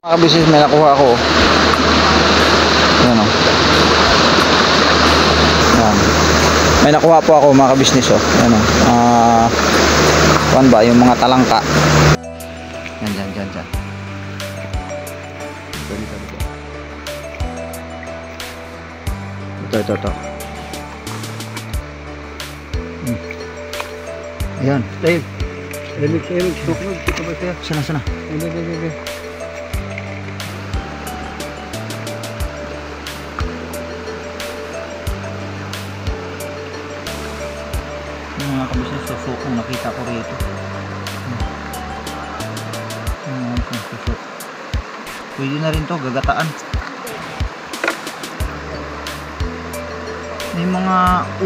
Mga kabisnes, may nakuha ako. Ayan o. Ayan. May nakuha po ako mga kabisnes o. Ayan o. Kuan ba? Yung mga talangka. Yan. Ito. Ayan. Dave. Remix. Kita ba siya? Sana. Dave. Yung mga kabisnes, susukong nakita ko rito. Susuk. Pwede na rin to, gagataan. May mga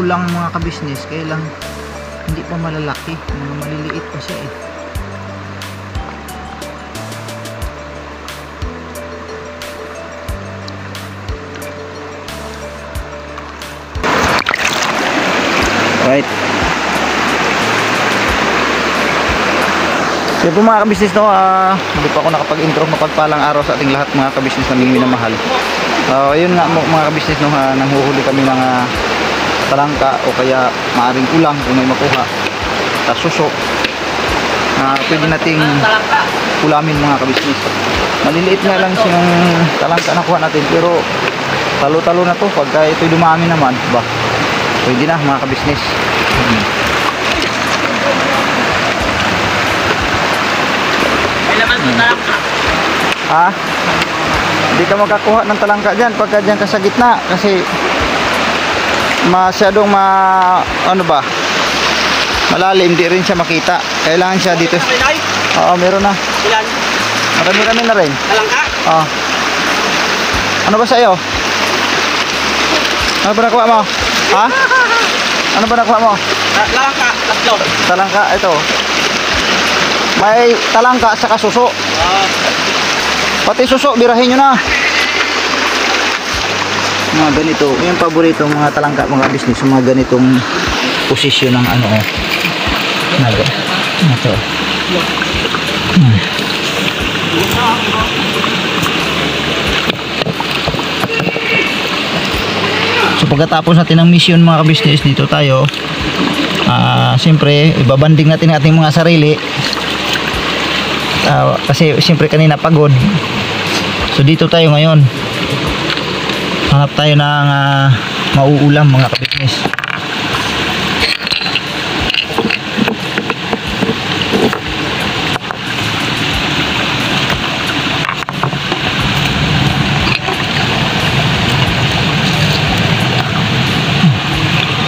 ulang mga kabisnes, kaya lang hindi pa malalaki, mga maliliit pa siya eh. Right. Yan po mga kabisnes, no, hindi pa ako nakapag-intro. Mapagpalang araw sa ating lahat mga kabisnes na minamahal. Yun nga mga kabisnes, no, nanghuhuli kami ng talangka o kaya maaring ulang kung may makuha. Suso. Pwede nating ulamin mga kabisnes. Maliliit nga lang siyang talangka na kuha natin, pero talo-talo na to pagka ito'y dumami naman. Ba, pwede na mga kabisnes. Hindi ka makakuha ng talangka dyan pagka dyan ka sa gitna kasi masyadong malalim, di rin siya makita. Kailangan siya dito. Oo, meron na. Ilan? Marami na rin. Talangka? Oo. Ano ba sa'yo? Ano ba nakuha mo? Ha? Ano ba nakuha mo? Talangka, tatlo. Talangka, ito. May talangka sa kasuso. Pati suso, birahin nyo na. Mga ganito, yung paborito mga talangka mga business, mga ganitong posisyon ng ito. So pagkatapos natin ng mission mga business, dito tayo siyempre ibabanding natin ang ating mga sarili. Kasi siyempre kanina pagod, so dito tayo ngayon, hanap tayo ng mauulam mga kabisnes.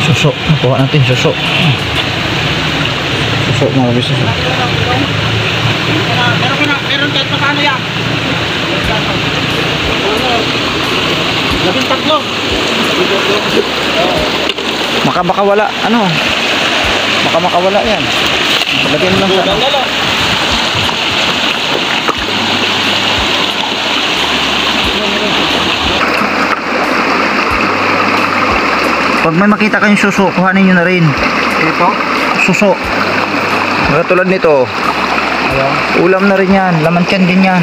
Suso, nakuha natin suso mga kabisnes. Meron kahit pa paano yan. 13. Makawala makawala yan. Lagyan mo lang sa pag may makita kayong suso, kuhanin nyo na rin. Ito? Suso. Tulad nito. Ulam na rin yan, laman tiyan din yan.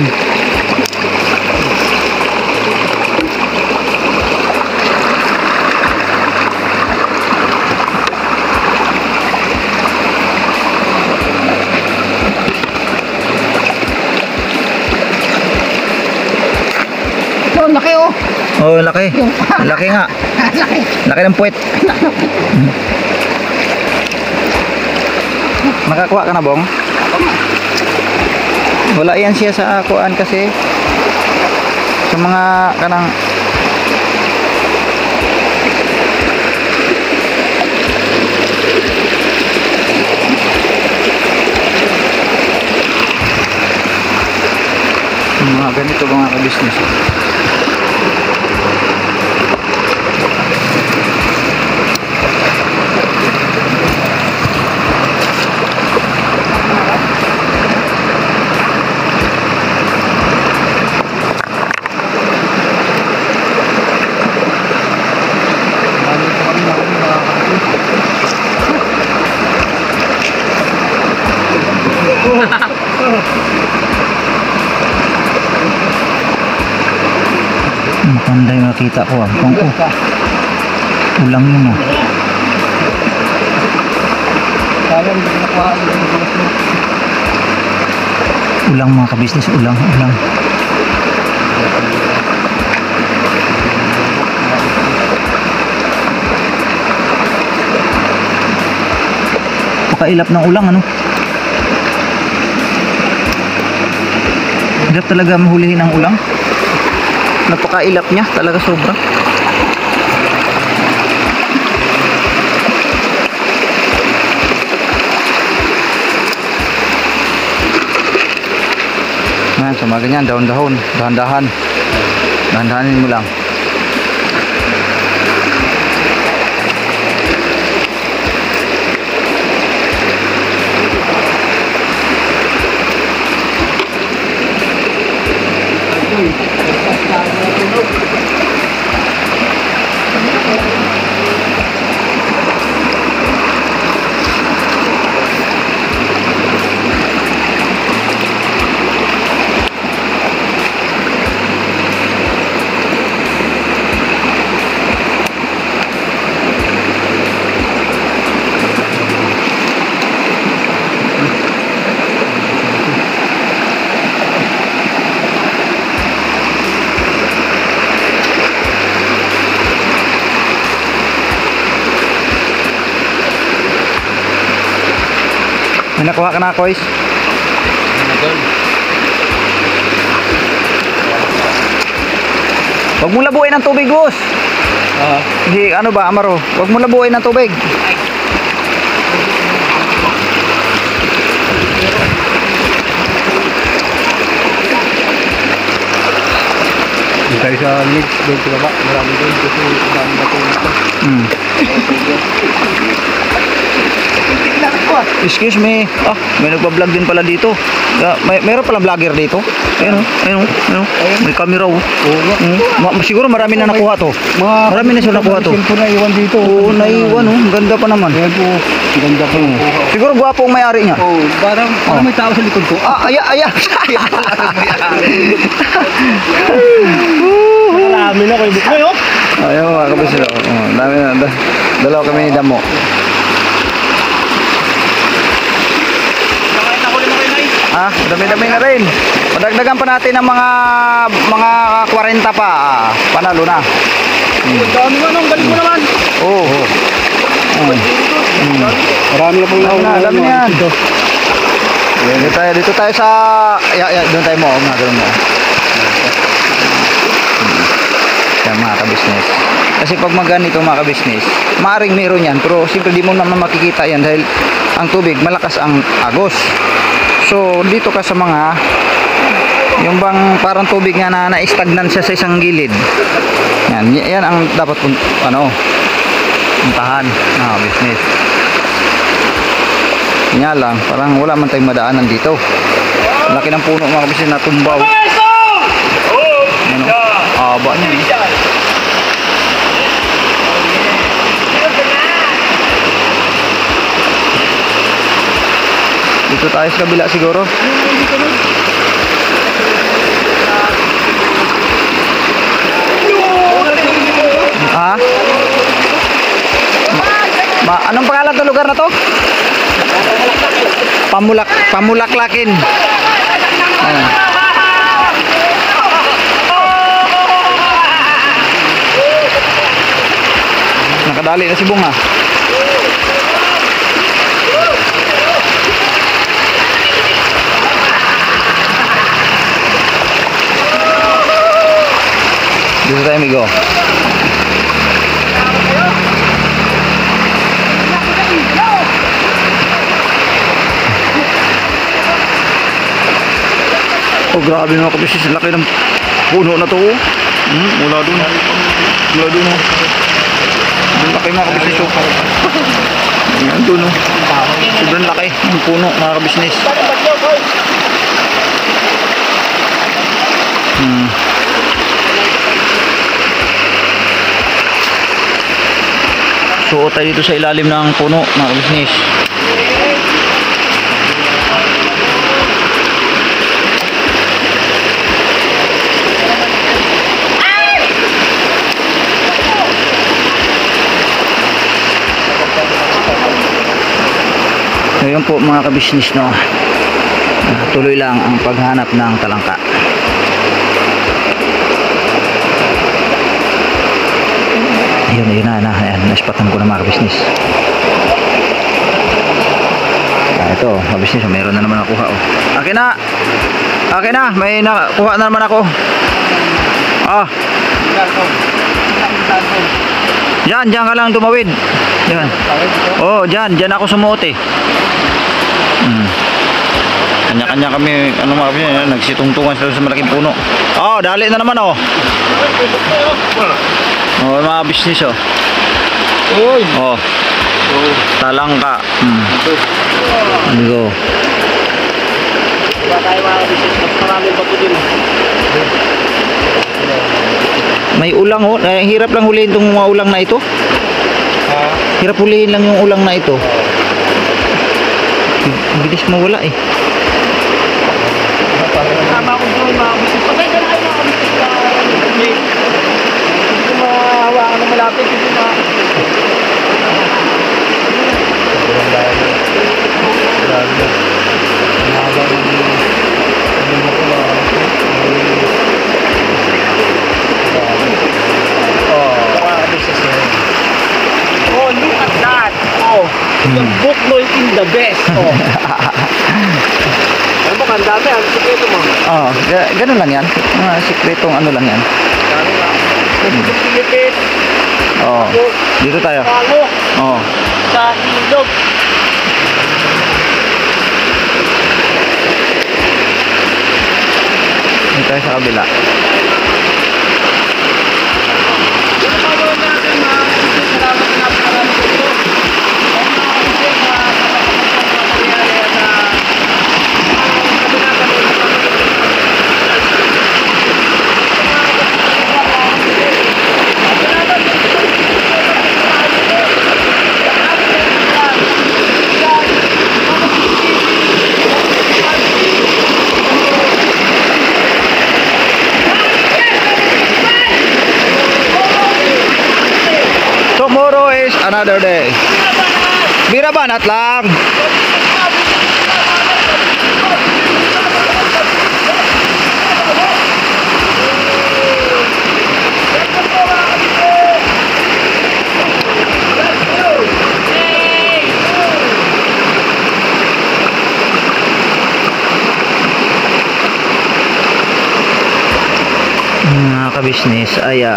Laki oh. Oh, laki. Laki nga. Laki ng puwet. Nakakuha ka na, Bong? Wala yan siya sa kuan kasi sa mga kanang mga ganito mga ka-business. Panday makita ko ah. Kung ulang yun ah. Kaya hindi ko nakuha yung bukas mo. Ulang mga kabisnes, ulang. Pakailap ng ulang ano. Hirap talaga mahulihin ang ulang. Napakailap niya talaga sobra. Ayan, so mga ganyan, dahan-dahan, dahan-dahanin mo lang. May nakuha ka na, Kois? Huwag mo labuin ang tubig, Gus. Hindi, ano ba, Amaro? Huwag mo labuin ang tubig. Tayo sa legs doon sa baba. Marami doon kasi marami na doon ito. Excuse me. Ah, may nagpa-vlog din pala dito. Meron pala vlogger dito. Ayun. May camera oh. Siguro marami na nakuha to. Marami na sila nakuha to. Siyempre naiwan dito. Oo, naiwan oh. Ang ganda pa naman. Ayan po. Ganda po. Siguro gwapo ang may-ari niya. Oh, parang may tao sa likod ko. Ah, aya. Marami na kayo. Ay, oh. Ayaw mga kabisilo. Dami na. Dalaw kami ni Damo. Ah, dami-dami na rin. Padagdagan pa natin ng mga 40 pa. Panalo na. Dami nga nung galing mo naman. Oo. Marami na pong Dami na yan. Dito tayo sa doon tayo mo. Ganun mo. Yan mga ka-business. Kasi pag maganito mga ka-business, maaring meron yan. Pero siyempre di mo naman makikita yan dahil ang tubig malakas ang agos. So dito ka sa mga yung bang parang tubig nga na na-stagnan siya sa isang gilid. Yan ang dapat puntahan na business. Nga lang, parang wala man tayong madaanan dito. Laki ng puno mga business na tumbaw. Aba niya. Dito tayo sa kabila siguro. Ha? Anong pangalan ng lugar na to? Pamulaklakin. Nakadali na si Bunga. Dito tayo, amigo. Oh, grabe mga kabisis. Laki ng puno na to. Mula dun. Ang laki mga kabisnes. Ayan dun. Sobrang laki ng puno mga kabisnes. So tayo dito sa ilalim ng puno mga kabisnes. Ngayon po mga kabisnes, no, tuloy lang ang paghanap ng talangka. Ayun na, ayan, naspatan ko na mga kabisnes. Ito, kabisnes, meron na naman nakuha. Akin na, may nakuha na naman ako. Diyan ka lang tumawid. Diyan. Oh, diyan ako sumuot eh. Kanya-kanya kami, ano mga kabisnes, nagsitungtungan sila sa malaking puno. Dali na naman oh. Mga business oh. Talangka. Go. May ulang oh. Hirap lang hulihin itong mga ulang na ito. Hirap hulihin lang yung ulang na ito. Bilis mawala eh. Tama ko doon mga business. Pagay ka na kayo mga business. Hindi mahawakan na malapit. Hindi na. Oh, look at that. Oh, the buknoy in the best. Oh. Ano ba, ang dami, ang sikreto mo? Ganun lang yan. Mga sikretong ano lang yan. Dami nga. Pilipit. Dito tayo. Palo. Sa ilog. Dito tayo sa kabila. Tomorrow is another day. Bira banat lang. Mga kabisnes ay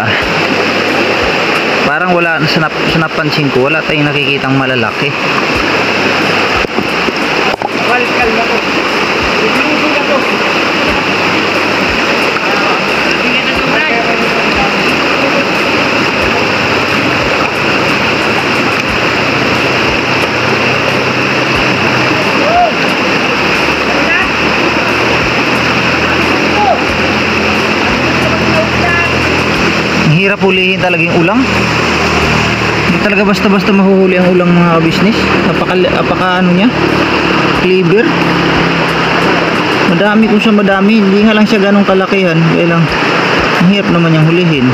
parang wala sa napansin ko, wala tayong nakikitang malalaki. Kalkal na to. Iluso na to. Ang hirap hulihin talaga yung ulang. Hindi talaga basta-basta mahuhuli ang ulang mga business. Apaka ano niya, cleaver. Madami kung siya madami. Hindi nga lang siya ganong kalakihan. Kaya lang, ang hirap naman niyang hulihin.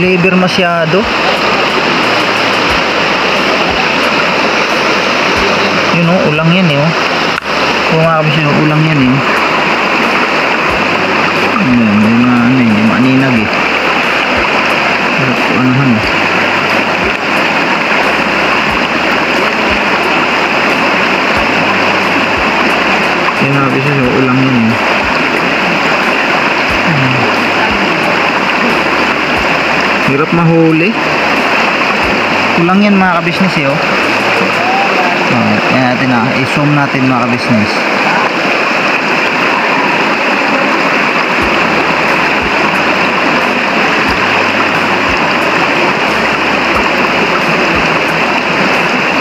Cleaver masyado. Yun o, ulang yan eh. Kung nga kasi ulang yan eh. Ayan, may mga ano eh, may maaninag eh. Pero anuhan eh. Yun nga kasi ulang yan eh. Hirap mahuli. Ulang yan mga kabisnes eh oh. Yan natin i-zoom natin mga kabisnes.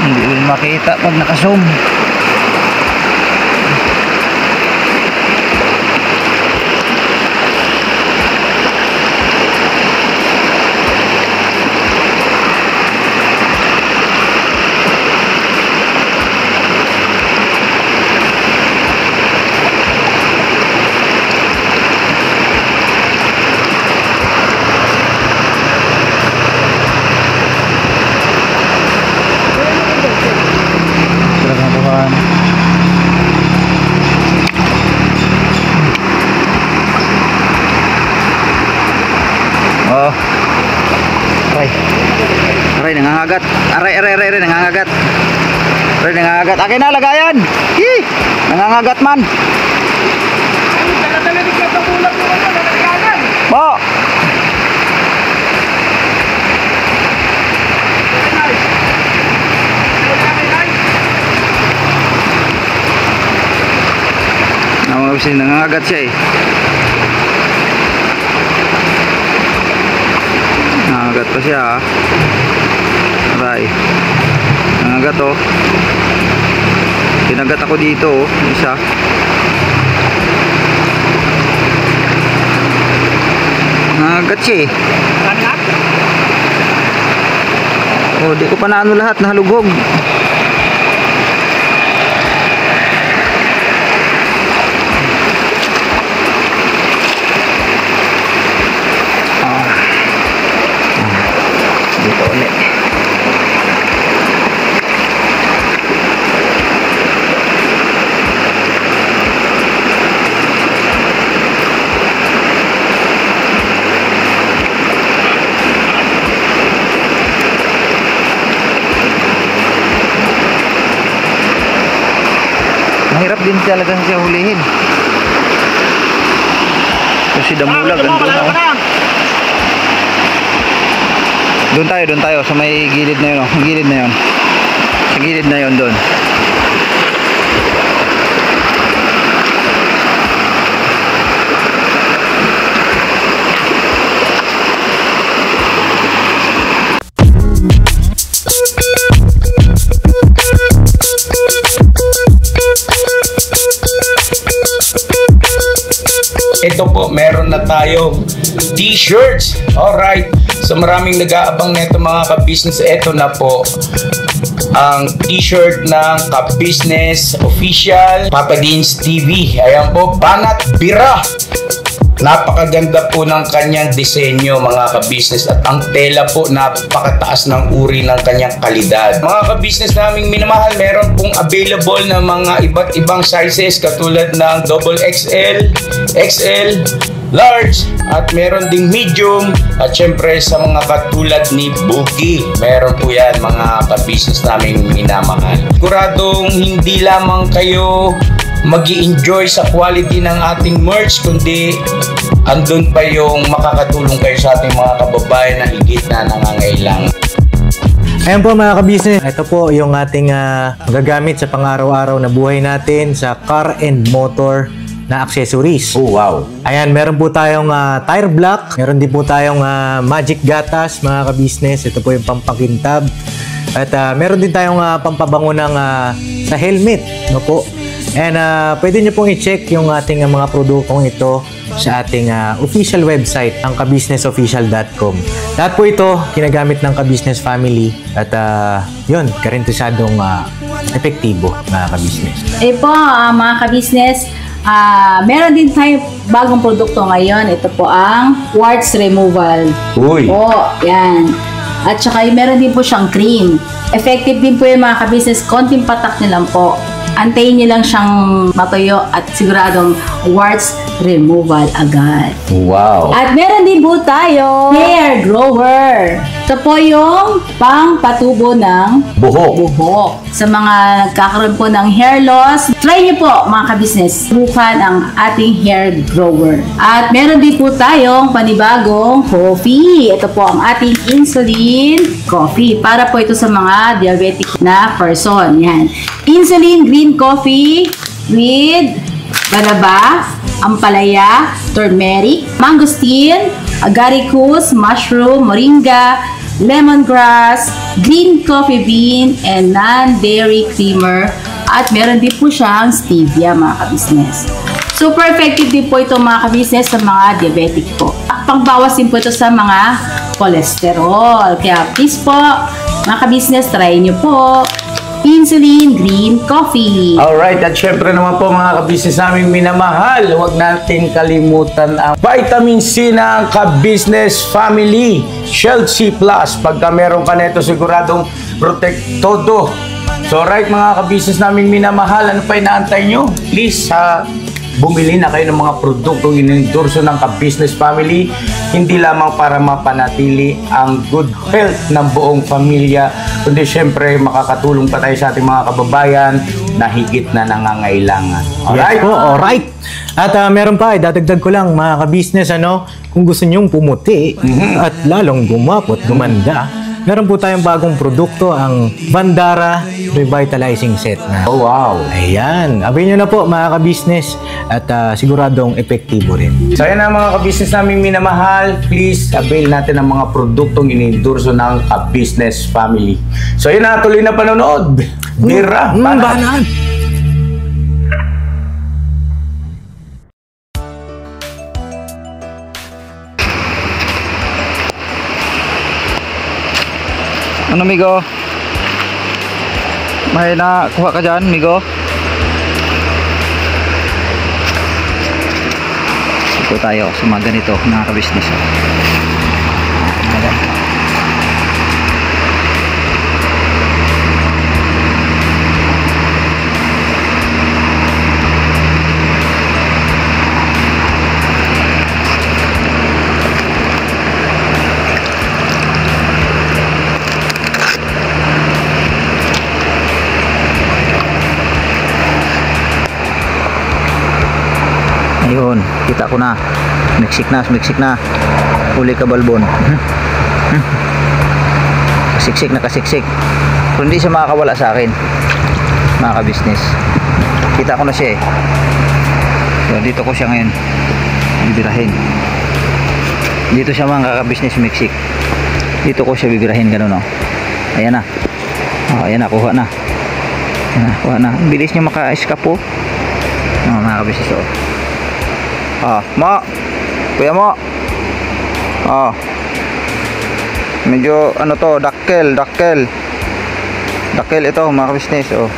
Hindi rin makita pag naka-zoom. Oh. Aray. Aray, nangangagat. Aray, nangangagat. Aray, nangangagat. Akin na, lagayan. Hi! Nangangagat man. Po. Nangangagat siya eh. Nangangagat pa siya ha. Aray. Nangangagat oh. Kinagat ako dito oh. Isa. Nangangagat siya eh. Oh, di ko pa naano lahat. Nahalugog. Dito ulit. Mahirap din talaga siya hulihin. Kasi damulag andun na. Doon tayo sa may gilid na yun, oh. Gilid na yun. Sa gilid na yun doon. Ito po, meron na tayong t-shirts. Alright. So maraming nag-aabang nito mga ka-business. Ito na po ang t-shirt ng ka-business official Papa Dean's TV. Ayan po, banat bira. Napakaganda po ng kanyang disenyo mga ka-business at ang tela po napakataas ng uri ng kanyang kalidad. Mga ka-business naming minamahal, meron pong available na mga iba't ibang sizes katulad ng XXL, XL, large at meron ding medium at syempre sa mga katulad ni Boogie. Meron po yan mga ka-business naming minamahal. Siguradong hindi lamang kayo mag-i-enjoy sa quality ng ating merch kundi andun pa yung makakatulong kayo sa ating mga kababayan na higit na nangangailangan. Ayan po mga ka-business, ito po yung ating magagamit sa pang-araw-araw na buhay natin sa car and motor na accessories. Oh wow! Ayan, meron po tayong tire block, meron din po tayong magic gatas mga ka-business. Ito po yung pampakintab. At meron din tayong pampabango ng sa helmet, no po. And pwede nyo pong i-check yung ating mga produktong ito sa ating official website, ang kabusinessofficial.com. Lahat po ito ginagamit ng ka-business family at yun, karentusadong epektibo mga ka-business. Po mga ka-business, meron din tayo bagong produkto ngayon. Ito po ang warts removal. Uy! Po, yan. At saka meron din po siyang cream. Effective din po yung mga ka-business. Konting patak nyo lang po. Antayin nyo lang siyang matuyo at siguradong warts removal agad. Wow! At meron din po tayo hair grower. Ito po yung pang-patubo ng buhok. Sa mga nagkakaroon po ng hair loss, try nyo po mga ka-business. Bukan ang ating hair grower. At meron din po tayong panibagong coffee. Ito po ang ating insulin coffee. Para po ito sa mga diabetic na person. Yan. Insulin green coffee with banaba, ampalaya, turmeric, mangosteen, agaricus, mushroom, moringa, lemongrass, green coffee bean, and non-dairy creamer. At meron din po siyang stevia mga ka-business. Super effective din po ito mga ka-business sa mga diabetic po. Pangbawas din po ito sa mga cholesterol. Kaya please po mga ka-business, try nyo po insulin green coffee. Alright, at syempre naman po mga ka-business naming minamahal, huwag natin kalimutan ang vitamin C ng ka-business family, Shield C+. Pagka meron ka nito, siguradong protect todo. So right mga ka-business naming minamahal, ano pa inaantay nyo? Please bumili na kayo ng mga produktong inendorso ng ka-business family, hindi lamang para mapanatili ang good health ng buong pamilya, kundi syempre makakatulong pa tayo sa ating mga kababayan na higit na nangangailangan. Alright? Yes po, alright. At meron pa, dadagdag ko lang mga ka-business, kung gusto nyong pumuti at lalong gumapo at gumanda, meron po tayong bagong produkto, ang Bandara Revitalizing Set na. Oh, wow. Ayan, abin nyo na po mga ka-business at siguradong epektibo rin. So yan ang mga ka-business namin minamahal, please avail natin ang mga produktong inendorso ng ka-business family. So yun na, tuloy na panonood. Bira, Bahan. Ano, Migo? May nakuha ka dyan, Migo? Ito tayo sa mga ganito, mga ka-business. Ayun, kita ko na. Miksik na. Uli ka, balbon. Kasiksik na kasiksik. Pero hindi siya makakawala sa akin, mga ka-business. Kita ko na siya eh. So, dito ko siya ngayon bibirahin. Dito siya mga ka-business, miksik. Dito ko siya bibirahin, ganun, no? Ayan na. Oh, ayan na, kuha na. Kuha na. Bilis niya maka-escape, oh. Mga ka-business, oh. Mo. Kuya mo. Medyo ano to, dakkel ito mga ka-business, oh.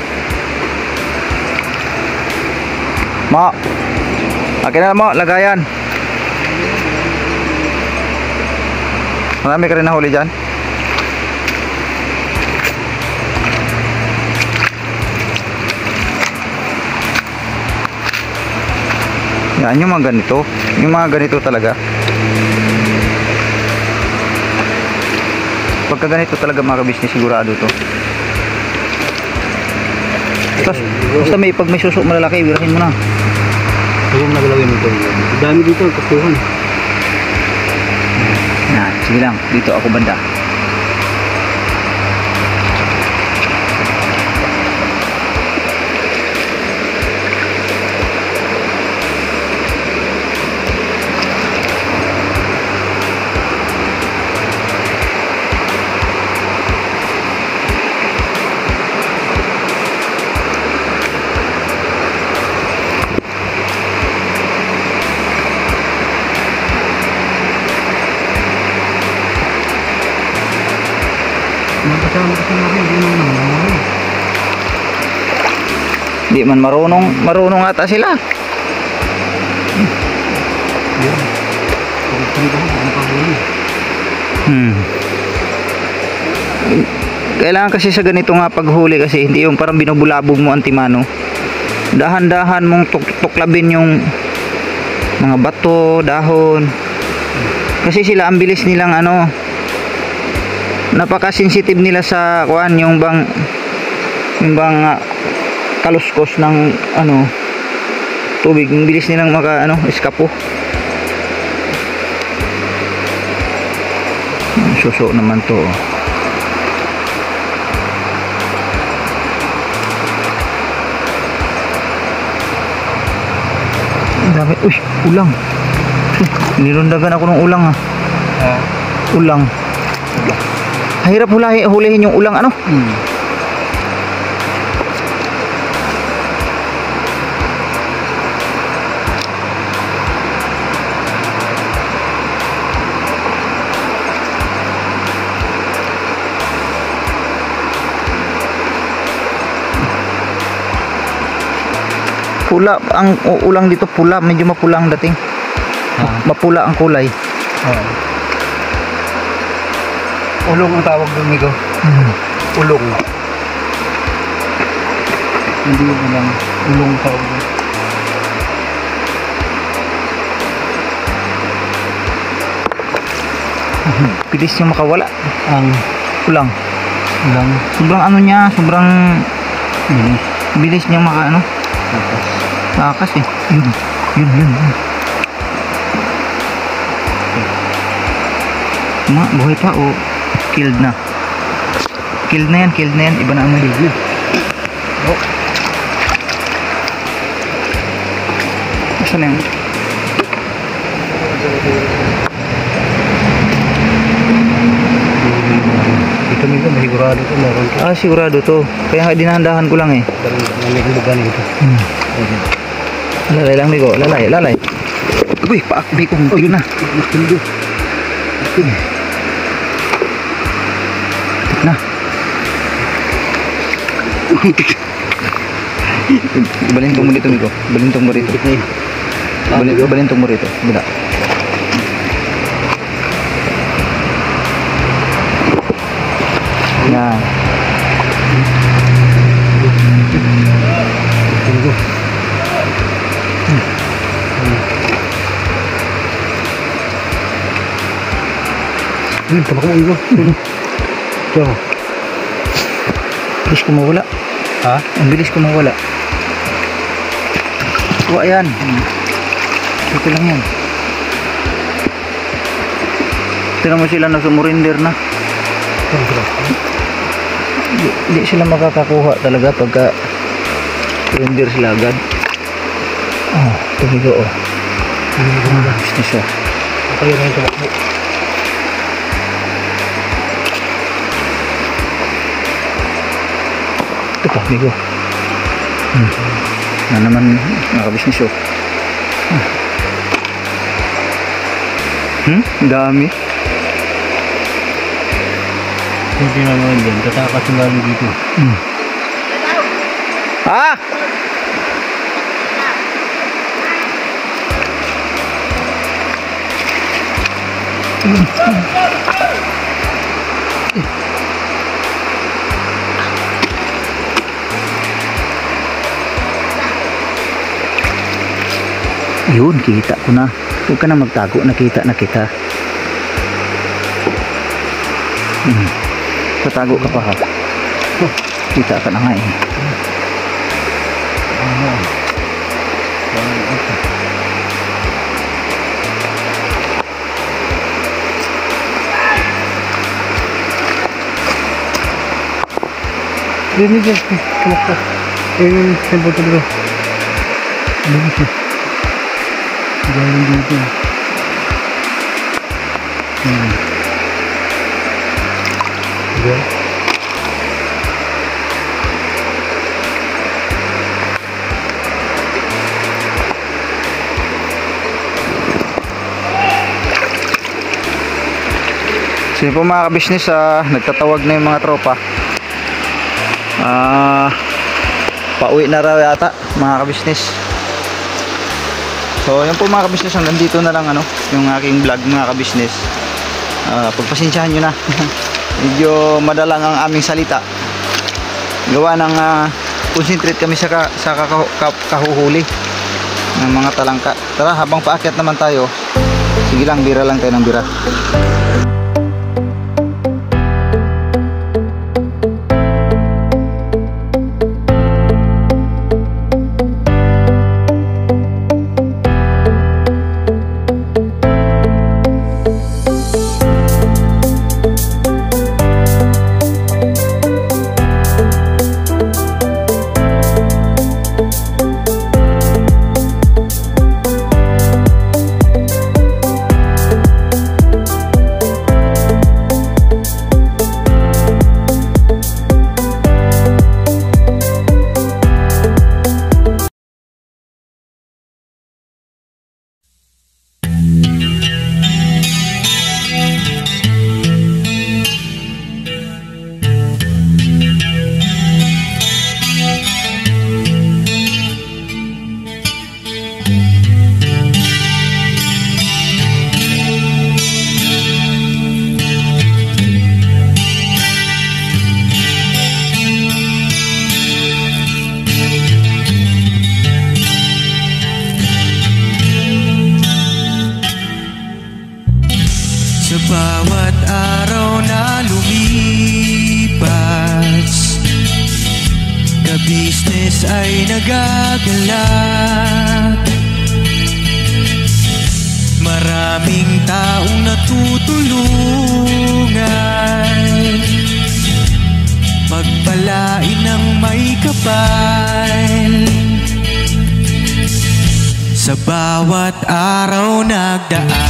Mo. Akin na mo, lagayan. Marami ka rin nahuli dyan. Yan, yung mga ganito. Yung mga ganito talaga. Pagka ganito talaga mga ka-business, sigurado to. Tapos, basta pag may susok malalaki, wirahin mo na. Ayun, nagalagay mo ito. Dami dito, kapuhan. Yan, sige lang. Dito ako banda. Di man marunong ata sila. Kailangan kasi sa ganito nga paghuli, kasi hindi yung parang binubulabog mo antimano. Dahan-dahan mong tuklabin yung mga bato, dahon. Kasi sila ang bilis nilang napaka-sensitive nila sa kuan, yung bang kaluskos ng tubig. Ang bilis nilang eskapo. Suso naman to. Dami. Uy, ulang. Nilundagan ako ng ulang, ha. Ulang. Hirap hulihin yung ulang, Pula, ang ulang dito pula, medyo mapula ang dating. Mapula ang kulay. Ulong ang tawag doon, Migo. Ulong. Hindi yung ulang. Ulong ang tawag doon. Bilis niya makawala. Ang Kulang. lang. Sobrang ano niya, sobrang bilis niya maka ano. Takas eh. Yun. Buhay pa o killed na? Killed na yan. Iba na amoy. Oh. Saan na yan? Dito nito, mahigurado to. Meron to. Sigurado to. Kaya nga dinahandahan ko lang eh. Naligugan ito. Lalay lang, Migo. Lalay. Uy, paakbi ko. Muntik na. Muntik na. Balintong mo dito, Migo. Balintong mo rito. Balintong mo rito. Bila. Yan. Tabak mo ito. Ito. Bilis ko mawala. Ha? Ang bilis ko mawala. Yan. Ito lang yan. Tignan mo sila na sumurinder na. Hindi sila makakakuha talaga pagka surrender sila agad. Tumigo oh. Business oh. Kayo na yung tabak mo. Ito pa, Migo. Na naman nakabisnes oh. Dami. Hindi naman din. Tatakas yung lalo dito. Yun, kita ko na. Huwag ka na magtago, nakita na kita. Tatago ka pa ha. Kita ka na nga eh. Hindi dyan. Tumakta. Yung tempo ito dito. Lubos eh. Galing dito. Diyan. So yun po mga kabisnes, nagtatawag na yung mga tropa. Pauwi na raw yata mga kabisnes. So yun po mga kabisnes, hanggang dito na lang yung aking vlog mga kabisnes. Pagpasensyahan nyo na. Medyo madalang ang aming salita. Gawa ng concentrate kami sa kahuhuli ng mga talangka. Tara, habang paakyat naman tayo, sige lang, bira lang tayo ng bira. Sa bawat araw na lumipas, ka-business ay nagagalak. Maraming taong natutulungan, pagpalain ng may kapal. Sa bawat araw nagdaan,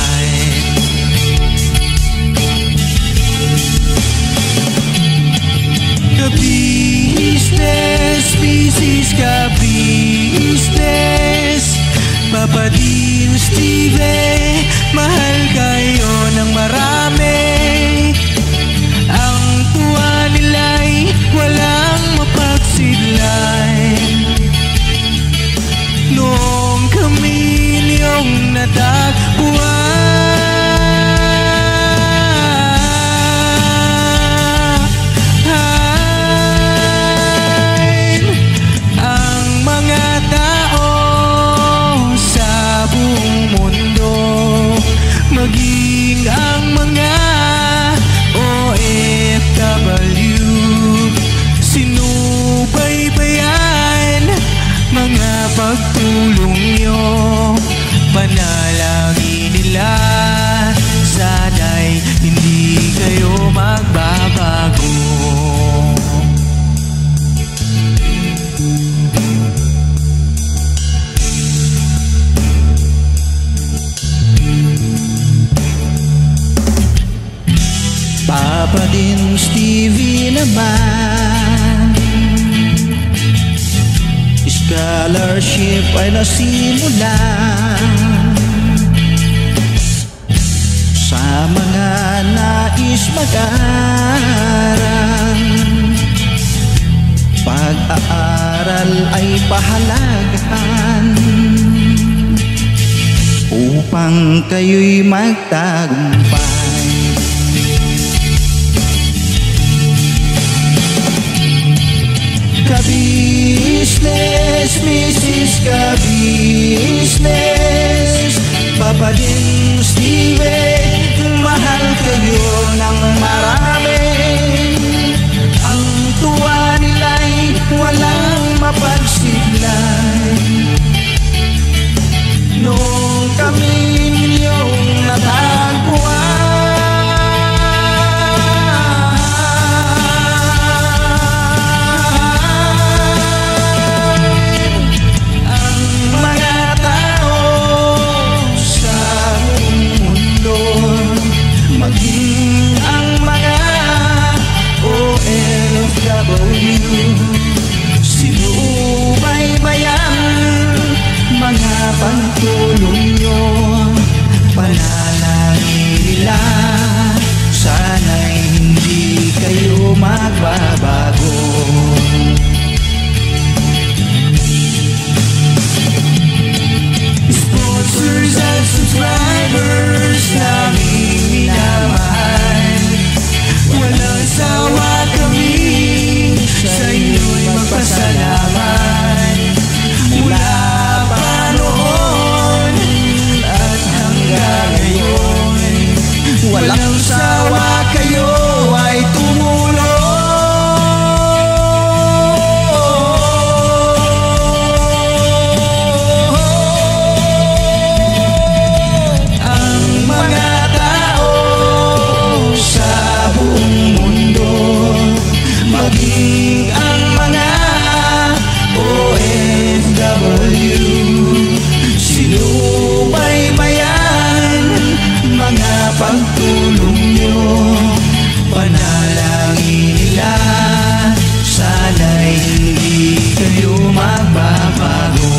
ka-business, business, ka-business, Papa Dean, Steve, mahal kayo ng marami. Ang tuwa nila'y walang mapagsidlan. Noong kami niyong natagpuan, ang mga tao sa buong mundo, maging ang mga OFW, sinubaybayan mga pagtulong nyo. Panalangin nila, sana'y hindi kayo magbabago. Papa Dean, Stevie naman, scholarship ay nasimula sa mga nais mag-aral. Pag-aaral ay pahalagahan upang kayo'y magtagumpay. Ka-business, Mrs. Ka-business, Papa Dean, Steve, mahal kayo ng marami. Ang tuwa nila'y walang mapagsidlan. Noong kami ninyong natagpuan, maging ang mga OFW, sinubaybayan mga pagtulong nyo. Panalangin nila, sana'y hindi kayo magbabago. Sponsors and subscribers naming minamahal, walang sawa kami sa inyo'y magpasalamat. Mula pa noon at hanggang ngayon, walang sawa kayo ay tumulong. Maging ang mga OFW, sinubaybayan mga pagtulong nyo. Panalangin nila, sana'y hindi kayo magbabago.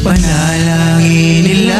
Panalangin nila,